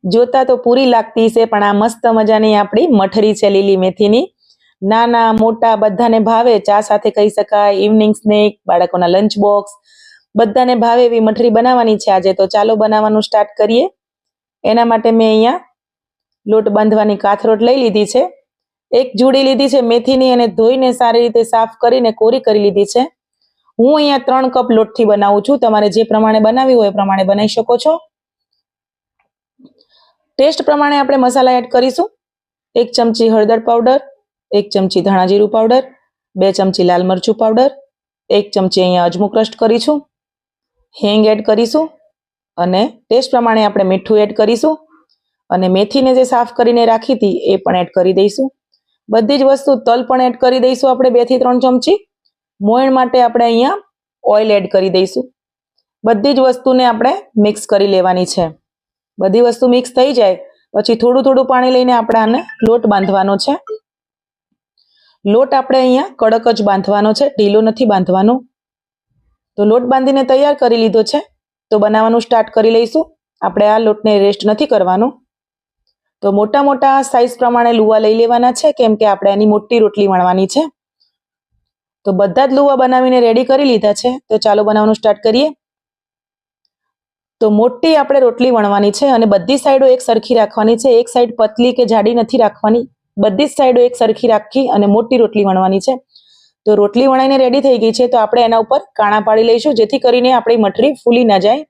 જોતા તો પૂરી લાગતી છે, પણ આ મસ્ત મજાની આપણી મઠરી છે લીલી મેથીની. નાના મોટા બધાને ભાવે, ચા સાથે કહી શકાય, ઇવનિંગ સ્નેક, બાળકોના લંચ બોક્સ, બધાને ભાવે એવી મઠરી બનાવવાની છે આજે. તો ચાલો બનાવવાનું સ્ટાર્ટ કરીએ. એના માટે મેં અહીંયા લોટ બાંધવાની કાથરોટ લઈ લીધી છે. એક જોડી લીધી છે મેથીની અને ધોઈને સારી રીતે સાફ કરીને કોરી કરી લીધી છે. હું અહીંયા 3 કપ લોટથી બનાવું છું. તમારે જે પ્રમાણે બનાવી હોય એ પ્રમાણે બનાવી શકો છો. ટેસ્ટ પ્રમાણે આપણે મસાલા એડ કરીશું. 1 ચમચી હળદર પાવડર, 1 ચમચી ધાણા જીરું પાવડર, 2 ચમચી લાલ મરચું પાવડર, 1 ચમચી અહીંયા અજમો ક્રશ કરીશું, હિંગ એડ કરીશું અને ટેસ્ટ પ્રમાણે આપણે મીઠું એડ કરીશું અને મેથીને જે સાફ કરીને રાખી હતી એ પણ એડ કરી દઈશું. બધી જ વસ્તુ, તલ પણ એડ કરી દઈશું આપણે 2 થી 3 ચમચી. મોયણ માટે આપણે અહીંયા ઓઇલ એડ કરી દઈશું. બધી જ વસ્તુને આપણે મિક્સ કરી લેવાની છે. બધી વસ્તુ મિક્સ થઈ જાય પછી થોડું થોડું પાણી લઈને આપણે આને લોટ બાંધવાનો છે. લોટ આપણે અહીંયા કડક જ બાંધવાનો છે, ઢીલો નથી બાંધવાનો. તો લોટ બાંધીને તૈયાર કરી લીધો છે. તો બનાવવાનું સ્ટાર્ટ કરી લઈશું. આપણે આ લોટને રેસ્ટ નથી કરવાનો. તો મોટા મોટા સાઈઝ પ્રમાણે લુવા લઈ લેવાના છે, કેમ કે આપણે આની મોટી રોટલી વણવાની છે. તો બધા જ લુવા બનાવીને રેડી કરી લીધા છે. તો ચાલો બનાવવાનું સ્ટાર્ટ કરીએ. તો મોટી આપણે રોટલી વણવાની છે અને બધી સાઈડો એક સરખી રાખવાની છે. એક સાઈડ પતલી કે જાડી નથી રાખવાની. બધી જ સાઈડો એક સરખી રાખી અને મોટી રોટલી વણવાની છે. તો રોટલી વણાઈને રેડી થઈ ગઈ છે. તો આપણે એના ઉપર કાણા પાડી લઈશું, જેથી કરીને આપણી મઠરી ફૂલી ના જાય.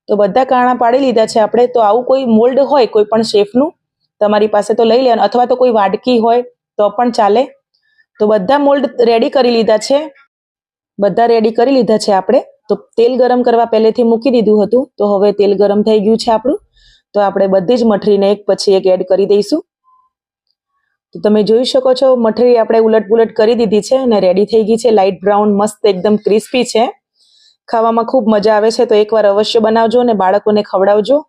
તો બધા કાણા પાડી લીધા છે આપણે. તો આવું કોઈ મોલ્ડ હોય કોઈ પણ શેફનું તમારી પાસે તો લઈ લેવાનું, અથવા તો કોઈ વાડકી હોય તો પણ ચાલે. તો બધા મોલ્ડ રેડી કરી લીધા છે. બધા રેડી કરી લીધા છે આપણે. તો તેલ ગરમ કરવા પહેલેથી મૂકી દીધું હતું. તો હવે તેલ ગરમ થઈ ગયું છે આપણું. તો આપણે બધી જ મઠરીને એક પછી એક એડ કરી દઈશું. તો તમે જોઈ શકો છો મઠરી આપણે ઉલટ પુલટ કરી દીધી છે અને રેડી થઈ ગઈ છે. લાઇટ બ્રાઉન, મસ્ત એકદમ ક્રિસ્પી છે. ખાવામાં ખૂબ મજા આવે છે. તો એકવાર અવશ્ય બનાવજો અને બાળકોને ખવડાવજો.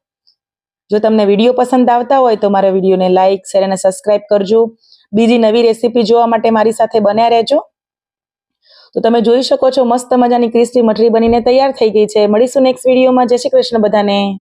જો તમને વિડીયો પસંદ આવતા હોય તો મારા વિડીયોને લાઇક, શેર અને સબસ્ક્રાઇબ કરજો. બીજી નવી રેસીપી જોવા માટે મારી સાથે બન્યા રહેજો. તો તમે જોઈ શકો છો મસ્ત મજાની ક્રિસ્પી મઠરી બનીને તૈયાર થઈ ગઈ છે. મળીશું નેક્સ્ટ વિડીયોમાં. જય શ્રી કૃષ્ણ બધાને.